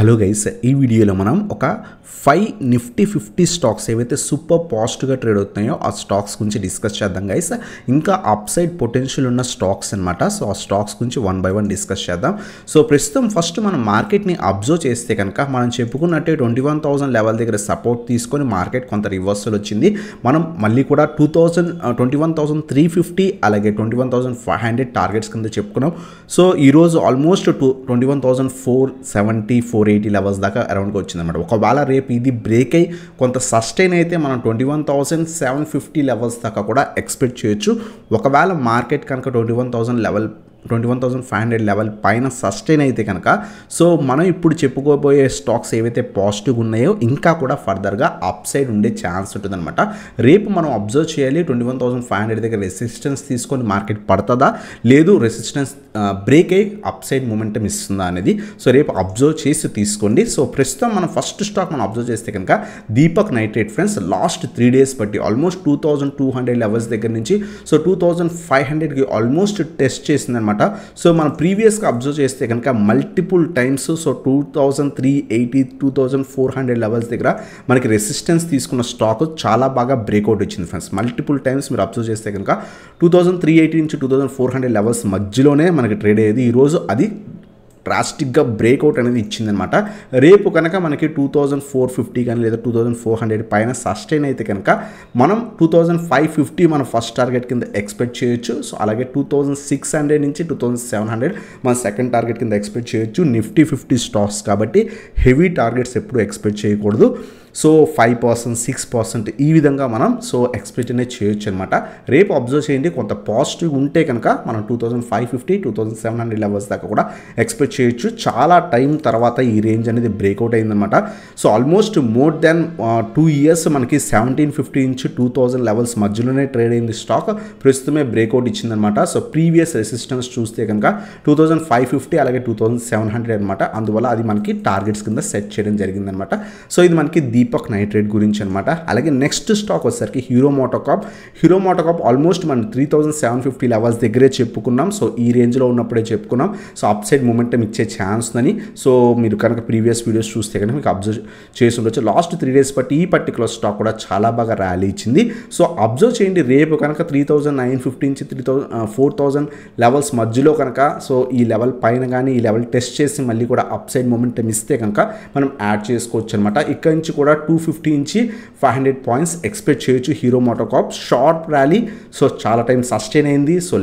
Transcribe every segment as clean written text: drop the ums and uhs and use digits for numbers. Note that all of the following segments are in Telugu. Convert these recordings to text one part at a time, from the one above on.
హలో గైస్, ఈ వీడియోలో మనం ఒక 5 నిఫ్టీ 50 స్టాక్స్ ఏవైతే సూపర్ పాజిటివ్గా ట్రేడ్ అవుతున్నాయో ఆ స్టాక్స్ గురించి డిస్కస్ చేద్దాం గైస్. ఇంకా అప్ సైడ్ పొటెన్షియల్ ఉన్న స్టాక్స్ అనమాట. సో ఆ స్టాక్స్ గురించి వన్ బై వన్ డిస్కస్ చేద్దాం. సో ప్రస్తుతం ఫస్ట్ మనం మార్కెట్ని అబ్జర్వ్ చేస్తే కనుక మనం చెప్పుకున్నట్టే 21,000 లెవెల్ దగ్గర సపోర్ట్ తీసుకొని మార్కెట్ కొంత రివర్సల్ వచ్చింది. మనం మళ్ళీ కూడా 21,350 అలాగే 21,500 టార్గెట్స్ కింద చెప్పుకున్నాం. సో ఈరోజు ఆల్మోస్ట్ 21,470 480 లెవెల్స్ దాకా అరౌండ్గా వచ్చిందన్నమాట. ఒకవేళ రేపు ఇది బ్రేక్ అయ్యి కొంత సస్టైన్ అయితే మనం 21,750 లెవెల్స్ దాకా కూడా ఎక్స్పెక్ట్ చేయొచ్చు. ఒకవేళ మార్కెట్ కనుక 21,500 లెవెల్ పైన సస్టైన్ అయితే కనుక సో మనం ఇప్పుడు చెప్పుకోబోయే స్టాక్స్ ఏవైతే పాజిటివ్ ఉన్నాయో ఇంకా కూడా ఫర్దర్గా అప్ సైడ్ ఉండే ఛాన్స్ ఉంటుందన్నమాట. రేపు మనం అబ్జర్వ్ చేయాలి 21,500 దగ్గర రెసిస్టెన్స్ తీసుకొని మార్కెట్ పడుతుందా, లేదు రెసిస్టెన్స్ బ్రేక్ అయ్యి అప్ సైడ్ మూమెంటం ఇస్తుందా అనేది సో రేపు అబ్జర్వ్ చేసి తీసుకోండి. సో ప్రస్తుతం మనం ఫస్ట్ స్టాక్ మనం అబ్జర్వ్ చేస్తే కనుక Deepak nitrate friends last 3 days బట్టి ఆల్మోస్ట్ 2,200 లెవెల్స్ దగ్గర నుంచి సో 2,500కి ఆల్మోస్ట్ టెస్ట్ చేసిందన్నమాట. సో మనం ప్రీవియస్గా అబ్జర్వ్ చేస్తే కనుక మల్టిపుల్ టైమ్స్ సో 2,380 2,400 లెవెల్స్ దగ్గర మనకి రెసిస్టెన్స్ తీసుకున్న స్టాక్ చాలా బాగా బ్రేక్అవుట్ వచ్చింది ఫ్రెండ్స్. మల్టిపుల్ టైమ్స్ మీరు అబ్జర్వ్ చేస్తే కనుక 2,380 నుంచి 2,400 లెవెల్స్ మధ్యలోనే మనకి ట్రేడ్ అయ్యేది. ఈరోజు అది డ్రాస్టిక్గా బ్రేక్అవుట్ అనేది ఇచ్చిందనమాట. రేపు కనుక మనకి 2,450 కానీ లేదా 2,400 పైన సస్టైన్ అయితే కనుక మనం 2,550 మన ఫస్ట్ టార్గెట్ కింద ఎక్స్పెక్ట్ చేయొచ్చు. సో అలాగే 2,600 నుంచి 2,700 మన సెకండ్ టార్గెట్ కింద ఎక్స్పెక్ట్ చేయొచ్చు. నిఫ్టీ 50 స్టాక్స్ కాబట్టి హెవీ టార్గెట్స్ ఎప్పుడు ఎక్స్పెక్ట్ చేయకూడదు. సో 5% 6% ఈ విధంగా మనం సో ఎక్స్పెక్ట్ అనేది చేయొచ్చు అనమాట. రేపు అబ్జర్వ్ చేయండి, కొంత పాజిటివ్ ఉంటే కనుక మనం 2,550 2,700 లెవెల్స్ దాకా కూడా ఎక్స్పెక్ట్ చేయొచ్చు. చాలా టైం తర్వాత ఈ రేంజ్ అనేది బ్రేక్అవుట్ అయిందనమాట. So almost more than 2 years మనకి 1,750 నుంచి 2,000 లెవెల్స్ మధ్యలోనే ట్రేడ్ అయింది స్టాక్. ప్రస్తుతమే బ్రేక్అవుట్ ఇచ్చిందనమాట. సో ప్రీవియస్ రెసిస్టెన్స్ చూస్తే కనుక 2,550 అలాగే 2,700 అనమాట. అందువల్ల అది మనకి టార్గెట్స్ కింద సెట్ చేయడం జరిగిందనమాట. సో ఇది మనకి దీపక్ నైట్రేట్ గురించి అనమాట. అలాగే నెక్స్ట్ స్టాక్ వచ్చేసరికి హీరో మోటోకార్ప్ ఆల్మోస్ట్ మనం 3,750 లెవెల్స్ దగ్గరే చెప్పుకున్నాం. సో ఈ రేంజ్లో ఉన్నప్పుడే చెప్పుకున్నాం. సో అప్ సైడ్ మూమెంటం ఇచ్చే ఛాన్స్ ఉందని సో మీరు కనుక ప్రీవియస్ వీడియోస్ చూస్తే కనుక మీకు అబ్జర్వ్ చేసి ఉండొచ్చు. లాస్ట్ 3 days బట్టి ఈ పర్టికులర్ స్టాక్ కూడా చాలా బాగా ర్యాలీ ఇచ్చింది. సో అబ్జర్వ్ చేయండి, రేపు కనుక 3,950 నుంచి 4,000 లెవెల్స్ మధ్యలో కనుక సో ఈ లెవెల్ పైన కానీ ఈ లెవెల్ టెస్ట్ చేసి మళ్ళీ కూడా అప్ సైడ్ మూమెంటం ఇస్తే కనుక మనం యాడ్ చేసుకోవచ్చు అనమాట. ఇక్కడ నుంచి కూడా 250 నుంచి 500 పాయింట్స్ ఎక్స్పెక్ట్ చేయొచ్చు. Hero MotoCorp short rally so చాలా టైం సస్టైన్ అయింది. సో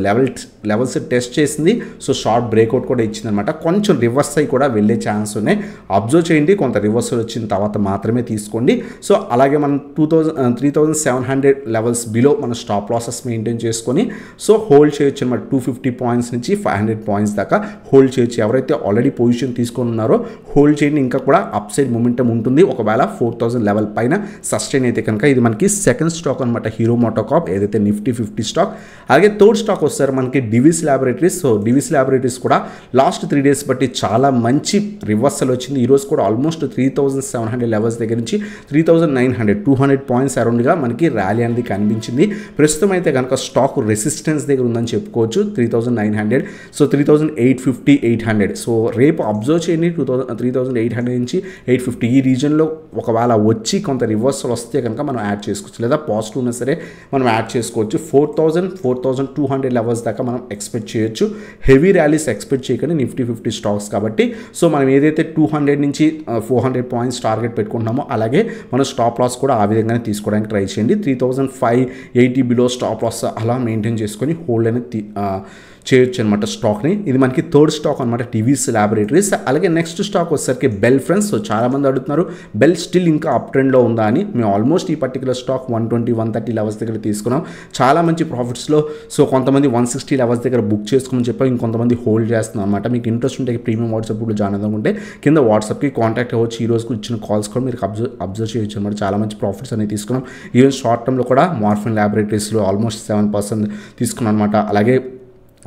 లెవెల్స్ టెస్ట్ చేసింది. సో షార్ట్ బ్రేక్అవుట్ కూడా ఇచ్చిందనమాట. కొంచెం రివర్స్ అయ్యి కూడా వెళ్ళే ఛాన్స్ ఉన్నాయి. అబ్జర్వ్ చేయండి, కొంత రివర్సల్ వచ్చిన తర్వాత మాత్రమే తీసుకోండి. సో అలాగే మనం 3,700 లెవెల్స్ బిలో మన స్టాప్ లాసెస్ మెయింటైన్ చేసుకొని సో హోల్డ్ చేయొచ్చు అనమాట. 250 పాయింట్స్ నుంచి 500 పాయింట్స్ దాకా హోల్డ్ చేయొచ్చు. ఎవరైతే ఆల్రెడీ పొజిషన్ తీసుకొని ఉన్నారో హోల్డ్ చేయండి, ఇంకా కూడా అప్ సైడ్ మూమెంటం ఉంటుంది. ఒకవేళ 4,000 లెవెల్ పైన సస్టైన్ అయితే కనుక ఇది మనకి సెకండ్ స్టాక్ అనమాట, హీరో మోటోకార్ప్ ఏదైతే నిఫ్టీ 50 స్టాక్. అలాగే థర్డ్ స్టాక్ వస్తారు మనకి Divi's laboratories. So Divi's laboratories కూడా లాస్ట్ 3 days బట్టి చాలా మంచి రివర్సల్ వచ్చింది. ఈరోజు కూడా ఆల్మోస్ట్ 3,700 లెవెల్స్ దగ్గర నుంచి 3,900 200 పాయింట్స్ అరౌండ్గా మనకి ర్యాలీ అనేది కనిపించింది. ప్రస్తుతం అయితే కనుక స్టాక్ రెసిస్టెన్స్ దగ్గర ఉందని చెప్పుకోవచ్చు 3,900. సో 3,850 800. సో రేపు అబ్జర్వ్ చేయండి 3,800 నుంచి 850 ఈ రీజన్లో ఒకవేళ వచ్చి కొంత రివర్సల్ వస్తే కనుక మనం యాడ్ చేసుకోవచ్చు, లేదా పాజిటివ్ ఉన్నా సరే మనం యాడ్ చేసుకోవచ్చు. 4,200 లెవెల్స్ దాకా మనం ఎక్స్పెక్ట్ చేయొచ్చు. హెవీ ర్యాలీస్ ఎక్స్పెక్ట్ చేయకండి నిఫ్టీ 50 స్టాక్స్ కాబట్టి. సో మనం ఏదైతే 200 నుంచి 400 పాయింట్స్ టార్గెట్ పెట్టుకుంటున్నామో అలాగే మన స్టాప్ లాస్ కూడా ఆ విధంగానే తీసుకోవడానికి ట్రై చేయండి. 3,580 బిలో స్టాప్ లాస్ అలా మెయింటైన్ చేసుకొని హోల్డ్ అనేది చేయొచ్చు అనమాట స్టాక్ని. ఇది మనకి థర్డ్ స్టాక్ అనమాట, డివిస్ ల్యాబొరేటరీస్. అలాగే నెక్స్ట్ స్టాక్ వచ్చేసరికి బెల్ ఫ్రెండ్స్. సో చాలామంది అడుగుతున్నారు బెల్ స్టిల్ ఇంకా అప్ ట్రెండ్లో ఉందా అని. మేము ఆల్మోస్ట్ ఈ పర్టికులర్ స్టాక్ 120 130 లెవెల్స్ దగ్గర తీసుకున్నాం. చాలా మంచి ప్రాఫిట్స్లో. సో కొంతమంది 160 లెవెల్స్ దగ్గర బుక్ చేసుకోమని చెప్పి ఇంకొంతమంది హోల్డ్ చేస్తున్నాం అనమాట. మీకు ఇంట్రెస్ట్ ఉంటే ప్రీమియం వాట్సాప్ కూడా జాయిన్ అవుతుంటే కింద వాట్సాప్కి కాంటాక్ట్ అవ్వచ్చు. ఈ రోజుకు ఇచ్చిన కాల్స్ కూడా మీరు అబ్జర్వ్ చేయొచ్చు అనమాట. చాలా మంచి ప్రాఫిట్స్ అనేది తీసుకున్నాం. ఈవెన్ షార్ట్ టర్మ్లో కూడా మార్ఫిన్ ల్యాబొరేటరీస్లో ఆల్మోస్ట్ 7% తీసుకున్నాం అనమాట. అలాగే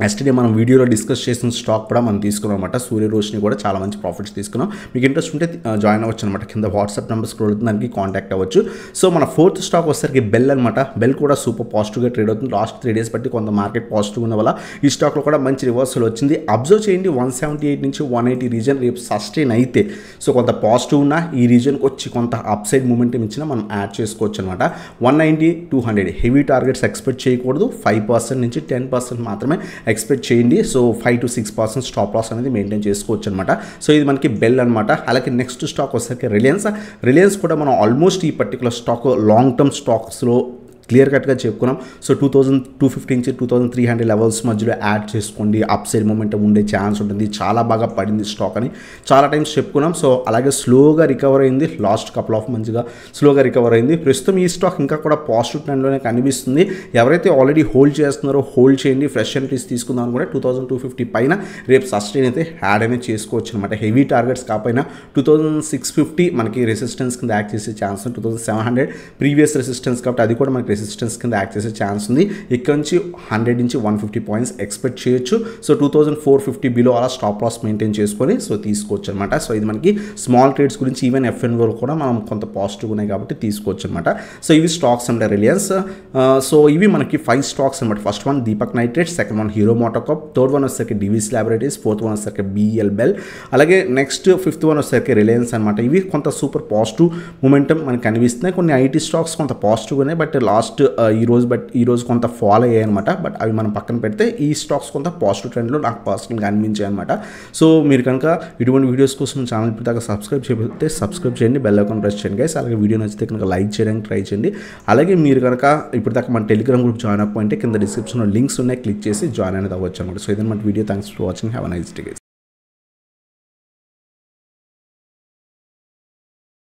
ఎస్టర్డే మనం వీడియోలో డిస్కస్ చేసిన స్టాక్ కూడా మనం తీసుకున్నాం అనమాట. సూర్య రోషిని కూడా చాలా మంచి ప్రాఫిట్స్ తీసుకున్నాం. మీకు ఇంట్రెస్ట్ ఉంటే జాయిన్ అవ్వచ్చు అనమాట. కింద వాట్సాప్ నెంబర్ స్క్రోల్ అవుతుంది, దానికి కాంటాక్ట్ అవ్వచ్చు. సో మన ఫోర్త్ స్టాక్ వచ్చేసరికి బెల్ అనమాట. బెల్ కూడా సూపర్ పాజిటివ్గా ట్రేడ్ అవుతుంది. లాస్ట్ 3 days బట్టి కొంత మార్కెట్ పాజిటివ్ ఉన్న వల్ల ఈ స్టాక్లో కూడా మంచి రివర్సల్ వచ్చింది. అబ్జర్వ్ చేయండి 178 నుంచి 180 రీజన్ రేపు సస్టైన్ అయితే సో కొంత పాజిటివ్ ఉన్న ఈ రీజన్కి వచ్చి కొంత అప్ సైడ్ మూమెంటం ఇచ్చినా మనం యాడ్ చేసుకోవచ్చు అనమాట. 190 200 హెవీ టార్గెట్స్ ఎక్స్పెక్ట్ చేయకూడదు. 5% నుంచి 10% మాత్రమే ఎక్స్పెక్ట్ చేయండి. సో 5 to 6% స్టాప్ లాస్ అనేది మెయింటైన్ చేసుకోవచ్చు అనమాట. సో ఇది మనకి బెల్ అనమాట. అలాగే నెక్స్ట్ స్టాక్ వచ్చేసరికి రిలయన్స్ కూడా మనం ఆల్మోస్ట్ ఈ పర్టికులర్ స్టాక్ లాంగ్ టర్మ్ స్టాక్స్లో క్లియర్ కట్గా చెప్పుకున్నాం. సో 2250 నుంచి 2300 లెవెల్స్ మధ్యలో యాడ్ చేసుకోండి. అప్ సైడ్ మూమెంటం ఉండే ఛాన్స్ ఉంటుంది. చాలా బాగా పడింది స్టాక్ అని చాలా టైమ్స్ చెప్పుకున్నాం. సో అలాగే స్లోగా రికవర్ అయింది. లాస్ట్ కపుల్ ఆఫ్ మంత్స్గా స్లోగా రికవర్ అయింది. ప్రస్తుతం ఈ స్టాక్ ఇంకా కూడా పాజిటివ్ ట్రెండ్లోనే కనిపిస్తుంది. ఎవరైతే ఆల్రెడీ హోల్డ్ చేస్తున్నారో హోల్డ్ చేయండి. ఫ్రెష్ ఎంట్రీస్ తీసుకుందాం కూడా 2250 పైన రేపు సస్టైన్ అయితే యాడ్ అనేది చేసుకోవచ్చు అనమాట. హెవీ టార్గెట్స్ కాకపోయినా 2650 మనకి రెసిస్టెన్స్ కింద యాక్ట్ చేసే ఛాన్స్ ఉంది. 2700 ప్రీవియస్ రెసిస్టెన్స్ కాబట్టి అది కూడా మనకి రెసిస్టెన్స్ కింద యాక్ట్ చేసే ఛాన్స్ ఉంది. ఇక్కడ నుంచి 100 నుంచి 150 పాయింట్స్ ఎక్స్పెక్ట్ చేయొచ్చు. సో 2450 బిలో అలా స్టాప్ లాస్ మెయింటైన్ చేసుకొని సో తీసుకోవచ్చు అనమాట. సో ఇది మనకి స్మాల్ ట్రేడ్స్ గురించి ఈవెన్ ఎఫ్ఎన్ఓ కూడా మనం కొంత పాజిటివ్ ఉన్నాయి కాబట్టి తీసుకోవచ్చు అనమాట. సో ఇవి స్టాక్స్ అంటే రిలయన్స్. సో ఇవి మనకి 5 స్టాక్స్ అనమాట. First one Deepak nitrate, second one hero MotoCorp, third one వచ్చేసరికి డివిస్ ల్యాబొరేటరీస్, ఫోర్త్ వన్ వచ్చేసరికి బిఎల్ బెల్, అలాగే నెక్స్ట్ ఫిఫ్త్ వన్ వచ్చేసరికి రిలయన్స్ అనమాట. ఇవి కొంత సూపర్ పాజిటివ్ మూమెంటం మనకు కనిపిస్తున్నాయి. కొన్ని ఐటీ స్టాక్స్ కొంత పాజిటివ్ ఉన్నాయి. బట్ లాస్ట్ ఈ రోజు కొంత ఫాలో అయ్యాయి అనమాట. బట్ అవి మనం పక్కన పెడితే ఈ స్టాక్స్ కొంత పాజిటివ్ ట్రెండ్లో నాకు పర్సనల్గా అనిపించాయి అనమాట. సో మీరు కనుక ఇటువంటి వీడియోస్ కోసం ఛానల్ ఇప్పుడు దాకా సబ్స్క్రైబ్ చేయకపోతే సబ్స్క్రైబ్ చేయండి, బెల్ ఐకాన్ ప్రెస్ చేయండి గైస్. అలాగే వీడియో నచ్చితే కనుక లైక్ చేయడానికి ట్రై చేయండి. అలాగే మీరు కనుక ఇప్పుడు దాకా మన టెలిగ్రామ్ గ్రూప్ జాయిన్ అవ్వకపోతే కింద డిస్క్రిప్షన్లో లింక్స్ ఉన్నాయి, క్లిక్ చేసి జాయిన్ అనేది అవ్వచ్చు అనమాట. సో ఇదన్నమాట video. Thanks for watching. Have a nice day guys.